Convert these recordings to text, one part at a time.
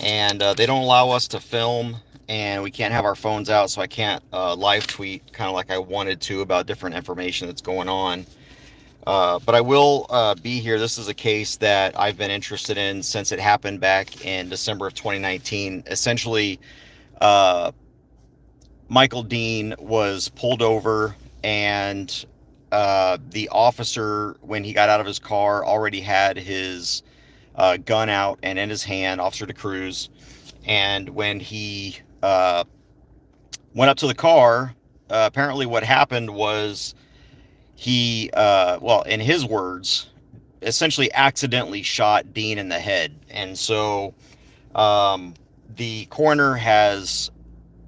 and they don't allow us to film, and we can't have our phones out, so I can't live tweet kind of like I wanted to about different information that's going on. But I will be here. This is a case that I've been interested in since it happened back in December of 2019. Essentially, uh, Michael Dean was pulled over, and the officer, when he got out of his car, already had his gun out and in his hand, Officer DeCruz. And when he went up to the car, apparently what happened was he, well, in his words, essentially accidentally shot Dean in the head. And so um, the coroner has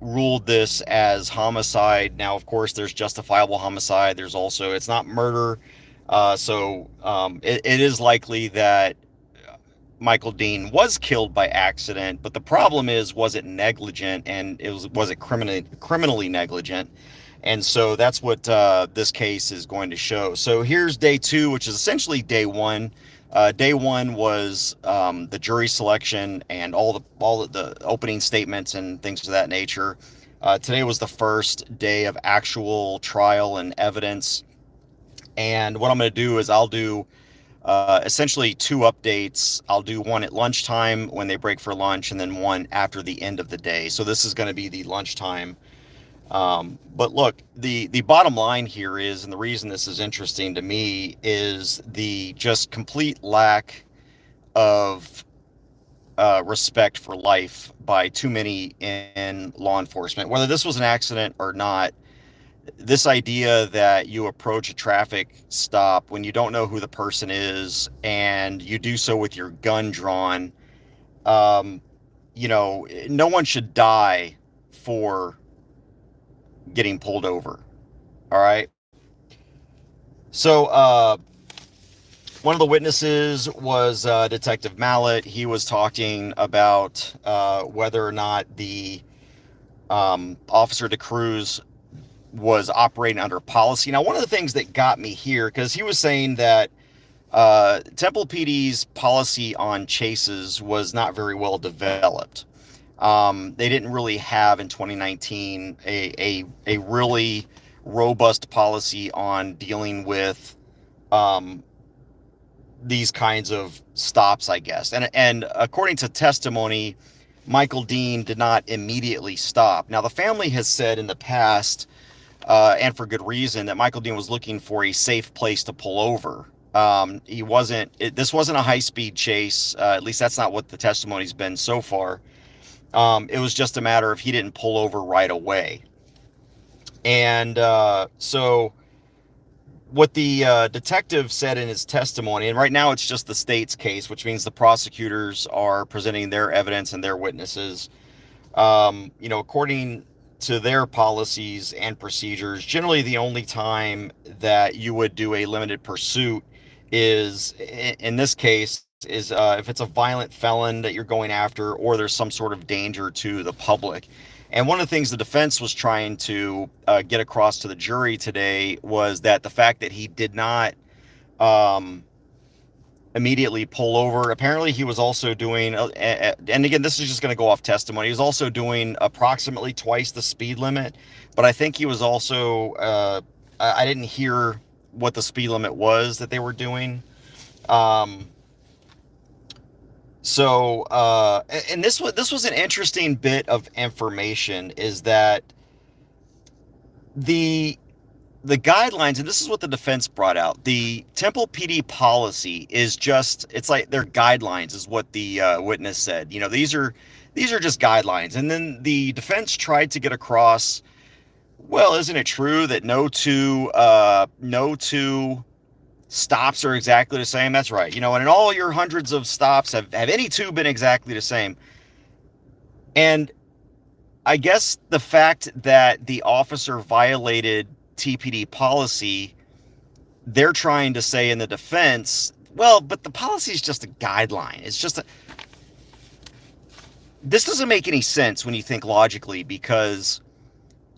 ruled this as homicide. Now, of course, there's justifiable homicide. There's also, it's not murder. It is likely that Michael Dean was killed by accident, but the problem is, was it negligent, and was it criminally negligent? And so that's what this case is going to show. So here's day two, which is essentially day one. Day one was the jury selection and all the opening statements and things of that nature. Today was the first day of actual trial and evidence. And what I'm going to do is I'll do essentially two updates. I'll do one at lunchtime when they break for lunch, and then one after the end of the day. So this is going to be the lunchtime. But look, the bottom line here is, and the reason this is interesting to me, is the just complete lack of respect for life by too many in law enforcement. Whether this was an accident or not, this idea that you approach a traffic stop when you don't know who the person is and you do so with your gun drawn, um, no one should die for getting pulled over. All right. So, one of the witnesses was Detective Mallet. He was talking about whether or not the Officer DeCruz was operating under policy. Now, one of the things that got me here, because he was saying that Temple PD's policy on chases was not very well developed. They didn't really have in 2019 a really robust policy on dealing with these kinds of stops, I guess. And according to testimony, Michael Dean did not immediately stop. Now, the family has said in the past, and for good reason, that Michael Dean was looking for a safe place to pull over. This wasn't a high-speed chase. At least that's not what the testimony's been so far. It was just a matter of he didn't pull over right away. And so what the detective said in his testimony, and right now it's just the state's case, which means the prosecutors are presenting their evidence and their witnesses. According to their policies and procedures, generally the only time that you would do a limited pursuit is, in this case, is if it's a violent felon that you're going after, or there's some sort of danger to the public. And one of the things the defense was trying to get across to the jury today was that the fact that he did not immediately pull over, apparently he was also doing, and again, this is just going to go off testimony, he was also doing approximately twice the speed limit. But I think he was also, I didn't hear what the speed limit was that they were doing. And this was an interesting bit of information, is that the guidelines, and this is what the defense brought out, the Temple PD policy is just, it's like their guidelines, is what the witness said. These are just guidelines. And then the defense tried to get across, well, isn't it true that no two stops are exactly the same? That's right. And in all your hundreds of stops, have any two been exactly the same? And I guess the fact that the officer violated TPD policy, they're trying to say in the defense, well, but the policy is just a guideline. It's just this doesn't make any sense when you think logically, because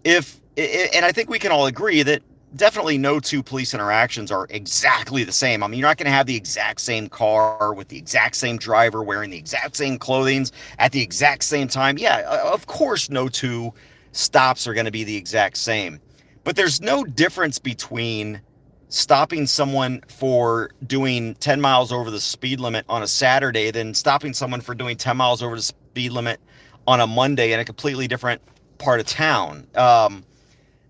and I think we can all agree that definitely no two police interactions are exactly the same. I mean, you're not going to have the exact same car with the exact same driver wearing the exact same clothing at the exact same time. Yeah, of course, no two stops are going to be the exact same. But there's no difference between stopping someone for doing 10 miles over the speed limit on a Saturday than stopping someone for doing 10 miles over the speed limit on a Monday in a completely different part of town.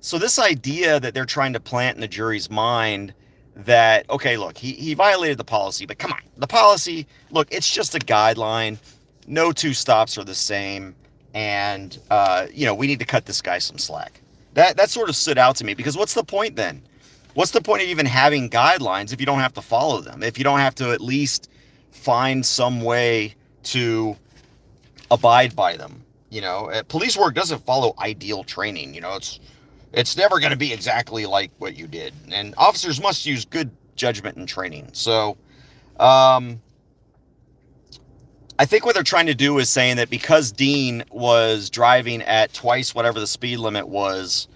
So this idea that they're trying to plant in the jury's mind that, okay, look, he violated the policy, but come on, the policy, look, it's just a guideline. No two stops are the same. And, we need to cut this guy some slack. That sort of stood out to me because what's the point then? What's the point of even having guidelines if you don't have to follow them? If you don't have to at least find some way to abide by them? Police work doesn't follow ideal training. It's never going to be exactly like what you did. And officers must use good judgment and training. So, I think what they're trying to do is saying that because Dean was driving at twice whatever the speed limit was,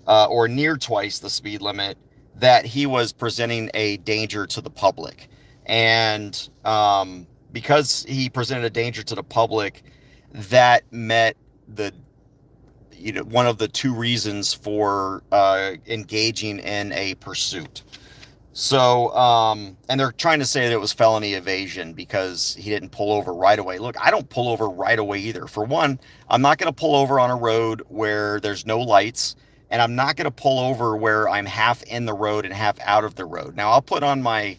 or near twice the speed limit, that he was presenting a danger to the public. And because he presented a danger to the public, that met the one of the two reasons for engaging in a pursuit. So, and they're trying to say that it was felony evasion because he didn't pull over right away. Look, I don't pull over right away either. For one, I'm not going to pull over on a road where there's no lights, and I'm not going to pull over where I'm half in the road and half out of the road. Now, I'll put on my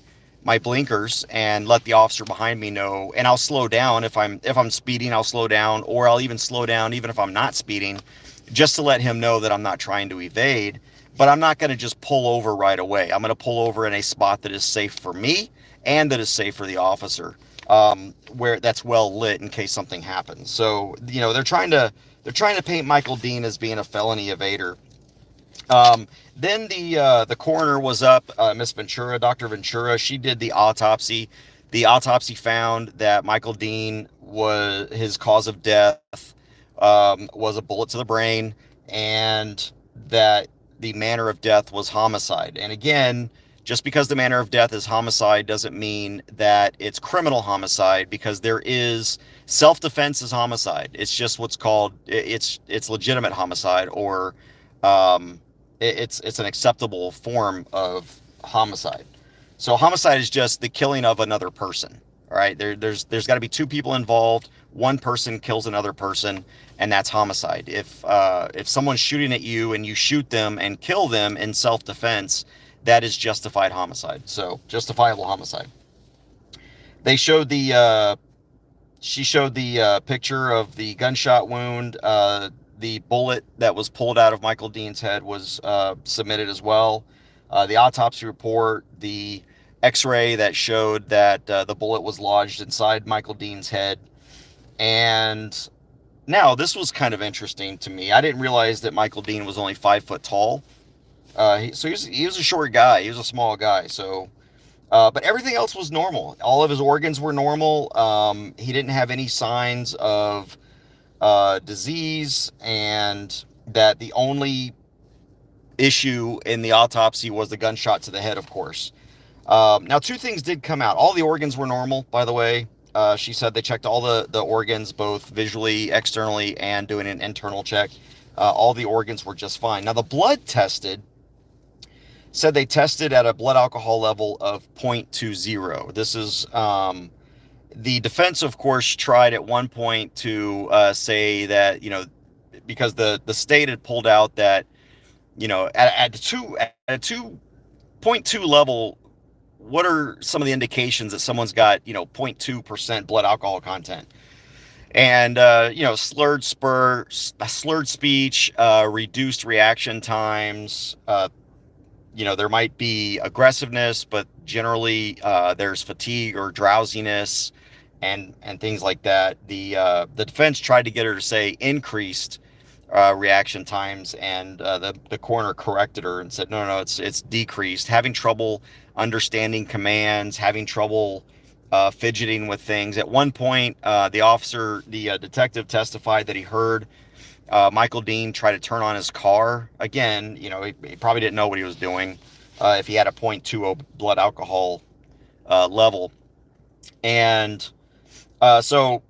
blinkers and let the officer behind me know, and I'll slow down if I'm speeding. I'll slow down, or I'll even slow down even if I'm not speeding, just to let him know that I'm not trying to evade. But I'm not going to just pull over right away. I'm going to pull over in a spot that is safe for me and that is safe for the officer, where that's well lit in case something happens. So they're trying to paint Michael Dean as being a felony evader. Then the coroner was up, Miss Ventura, Dr. Ventura. She did the autopsy. The autopsy found that Michael Dean his cause of death was a bullet to the brain, and that the manner of death was homicide. And again, just because the manner of death is homicide doesn't mean that it's criminal homicide, because there is self-defense is homicide. It's just what's called it's legitimate homicide, or it's an acceptable form of homicide. So homicide is just the killing of another person. All right, there's got to be two people involved. One person kills another person, and that's homicide. If someone's shooting at you and you shoot them and kill them in self-defense, that is justified homicide. So justifiable homicide. They showed she showed the picture of the gunshot wound. The bullet that was pulled out of Michael Dean's head was submitted as well. The autopsy report, the X-ray that showed that the bullet was lodged inside Michael Dean's head. And now this was kind of interesting to me. I didn't realize that Michael Dean was only 5 foot tall. He was a short guy. He was a small guy. So, but everything else was normal. All of his organs were normal. He didn't have any signs of disease, and that the only issue in the autopsy was the gunshot to the head, of course. Now, two things did come out. All the organs were normal, by the way. She said they checked all the organs, both visually, externally, and doing an internal check. All the organs were just fine. Now, the blood said they tested at a blood alcohol level of 0.20. This is, the defense, of course, tried at one point to say that, because the state had pulled out that, at a 2.2 level, what are some of the indications that someone's got, 0.2% blood alcohol content? And, slurred speech, reduced reaction times, there might be aggressiveness, but generally there's fatigue or drowsiness and things like that. The defense tried to get her to say increased reaction times, and the coroner corrected her and said, no, it's decreased. Having trouble understanding commands, having trouble fidgeting with things. At one point, the detective testified that he heard Michael Dean tried to turn on his car. Again, he probably didn't know what he was doing if he had a .20 blood alcohol level. And so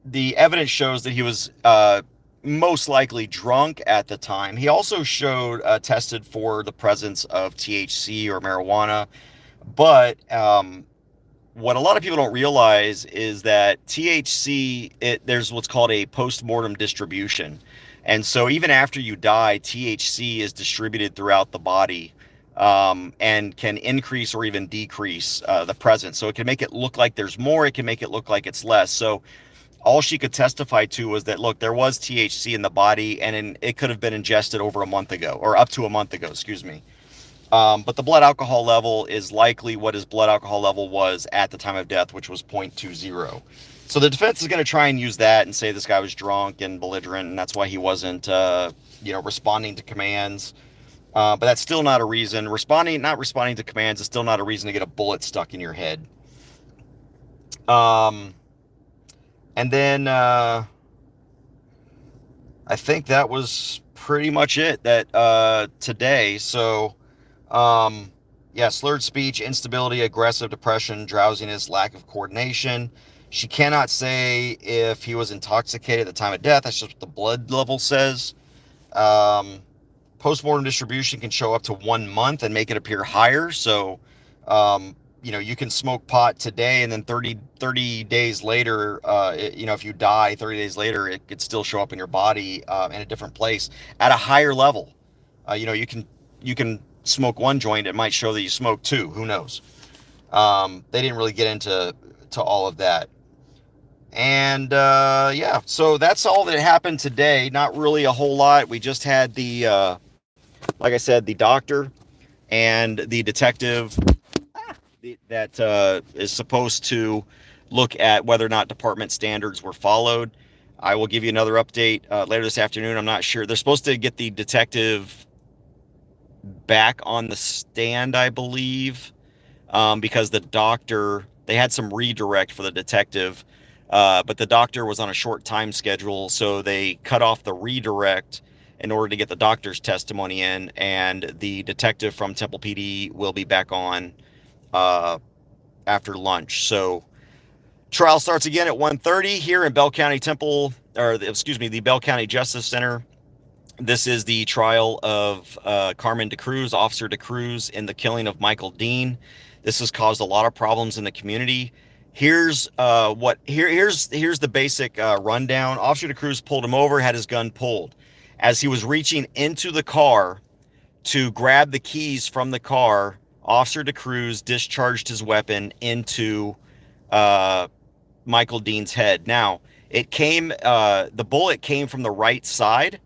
the evidence shows that he was most likely drunk at the time. He also tested for the presence of THC or marijuana. But what a lot of people don't realize is that THC, there's what's called a post-mortem distribution. And so even after you die, THC is distributed throughout the body, and can increase or even decrease the presence. So it can make it look like there's more, it can make it look like it's less. So all she could testify to was that, look, there was THC in the body, and it could have been ingested over a month ago, or up to a month ago, excuse me. But the blood alcohol level is likely what his blood alcohol level was at the time of death, which was .20. So the defense is going to try and use that and say this guy was drunk and belligerent, and that's why he wasn't, responding to commands. But that's still not a reason. Not responding to commands is still not a reason to get a bullet stuck in your head. And then I think that was pretty much it today. So. Slurred speech, instability, aggressive depression, drowsiness, lack of coordination. She cannot say if he was intoxicated at the time of death. That's just what the blood level says. Postmortem distribution can show up to 1 month and make it appear higher. So, you can smoke pot today and then 30 days later, if you die 30 days later, it could still show up in your body in a different place at a higher level. You can smoke one joint, it might show that you smoke two. Who knows? They didn't really get into all of that. And so that's all that happened today. Not really a whole lot. We just had like I said, the doctor and the detective that is supposed to look at whether or not department standards were followed. I will give you another update later this afternoon. I'm not sure. They're supposed to get the detective back on the stand, I believe, because they had some redirect for the detective, but the doctor was on a short time schedule, so they cut off the redirect in order to get the doctor's testimony in, and the detective from Temple PD will be back on after lunch. So trial starts again at 1:30 here in Bell County the Bell County Justice Center. This is the trial of Carmen DeCruz, Officer DeCruz, in the killing of Michael Dean. This has caused a lot of problems in the community. Here's the basic rundown. Officer DeCruz pulled him over, had his gun pulled. As he was reaching into the car to grab the keys from the car, Officer DeCruz discharged his weapon into Michael Dean's head. Now, the bullet came from the right side.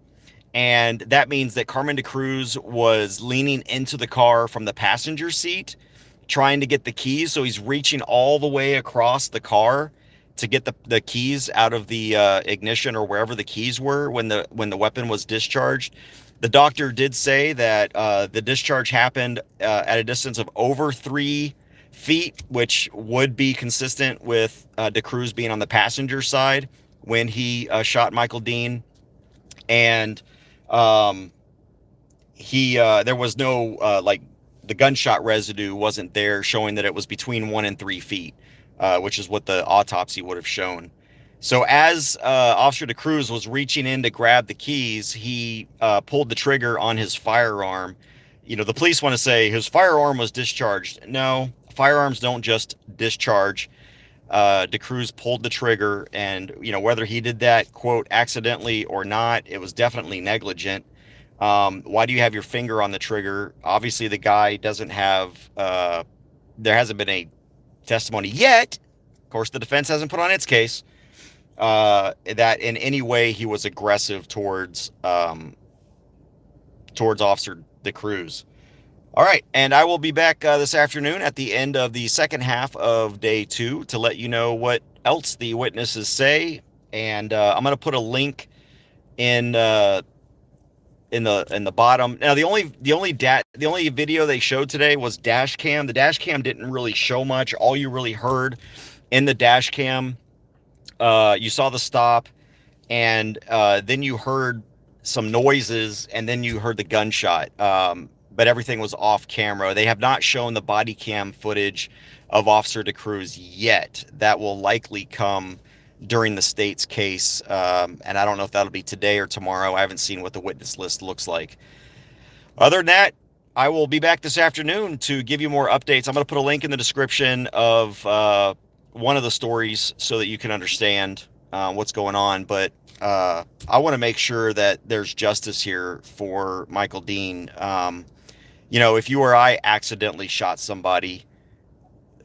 And that means that Carmen DeCruz was leaning into the car from the passenger seat, trying to get the keys. So he's reaching all the way across the car to get the keys out of the ignition or wherever the keys were when the weapon was discharged. The doctor did say that the discharge happened at a distance of over 3 feet, which would be consistent with DeCruz being on the passenger side when he shot Michael Dean. And there was no the gunshot residue wasn't there, showing that it was between 1 and 3 feet, which is what the autopsy would have shown. So as Officer DeCruz was reaching in to grab the keys, he pulled the trigger on his firearm. The police want to say his firearm was discharged. No, firearms don't just discharge. DeCruz pulled the trigger, and whether he did that, quote, accidentally or not, it was definitely negligent. Why do you have your finger on the trigger? Obviously the guy doesn't have there hasn't been a testimony yet, of course the defense hasn't put on its case, that in any way he was aggressive towards Officer DeCruz. All right, and I will be back this afternoon at the end of the second half of day 2 to let you know what else the witnesses say, and I'm going to put a link in the bottom. Now the only video they showed today was dash cam. The dash cam didn't really show much. All you really heard in the dash cam, you saw the stop. and then you heard some noises, and then you heard the gunshot. But everything was off camera. They have not shown the body cam footage of Officer DeCruz yet. That will likely come during the state's case, and I don't know if that'll be today or tomorrow. I haven't seen what the witness list looks like. Other than that, I will be back this afternoon to give you more updates. I'm going to put a link in the description of one of the stories so that you can understand what's going on. But I want to make sure that there's justice here for Michael Dean. If you or I accidentally shot somebody,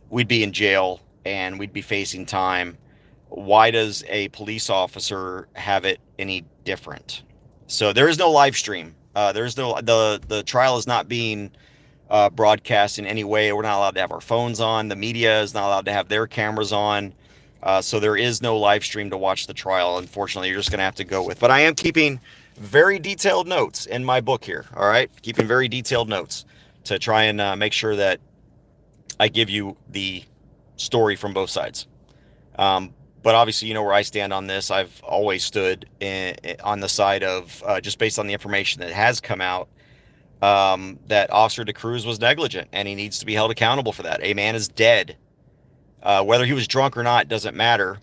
we'd be in jail and we'd be facing time. Why does a police officer have it any different? So there is no live stream. There's no the trial is not being broadcast in any way. We're not allowed to have our phones on. The media is not allowed to have their cameras on. So there is no live stream to watch the trial. Unfortunately, you're just going to have to go with. But I am keeping very detailed notes in my book here. All right, keeping very detailed notes to try and make sure that I give you the story from both sides. But obviously, you know where I stand on this. I've always stood on the side of, just based on the information that has come out, that Officer DeCruz was negligent, and he needs to be held accountable for that. A man is dead. Whether he was drunk or not doesn't matter.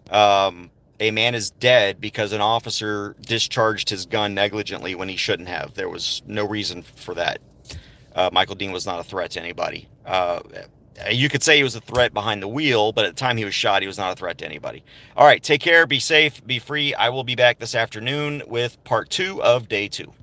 A man is dead because an officer discharged his gun negligently when he shouldn't have. There was no reason for that. Michael Dean was not a threat to anybody. You could say he was a threat behind the wheel, but at the time he was shot, he was not a threat to anybody. All right, take care, be safe, be free. I will be back this afternoon with part 2 of day 2.